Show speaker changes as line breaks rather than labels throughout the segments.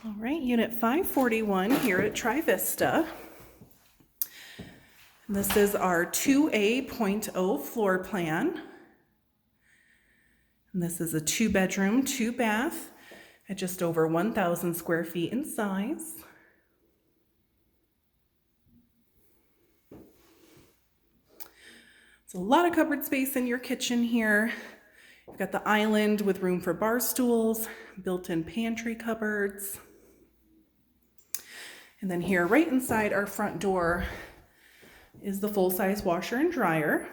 All right, unit 541 here at TriVista. This is our 2A.0 floor plan. And this is a 2-bedroom, 2-bath at just over 1,000 square feet in size. It's a lot of cupboard space in your kitchen here. You've got the island with room for bar stools, built-in pantry cupboards. And then here, right inside our front door, is the full-size washer and dryer.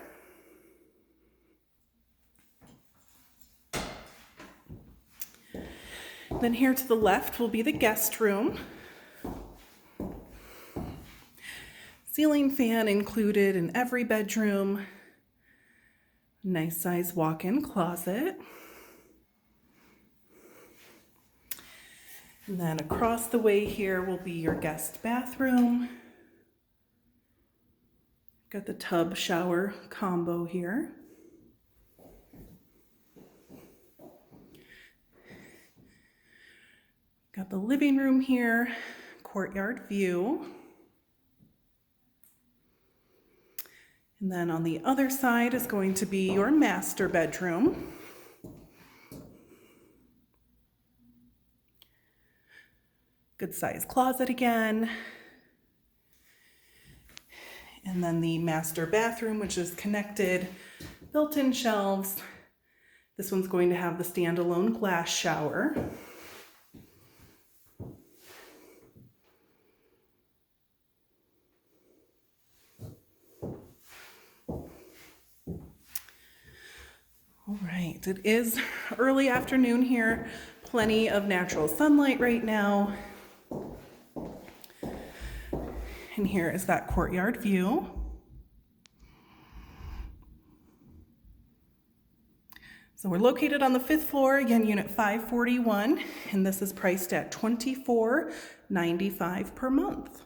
Then here to the left will be the guest room. Ceiling fan included in every bedroom. Nice size walk-in closet. And then across the way here will be your guest bathroom. Got the tub shower combo here. Got the living room here, courtyard view. And then on the other side is going to be your master bedroom. Good size closet again. And then the master bathroom, which is connected, built-in shelves. This one's going to have the standalone glass shower. All right, it is early afternoon here. Plenty of natural sunlight right now. And here is that courtyard view. So we're located on the 5th floor, again, unit 541, and this is priced at $24.95 per month.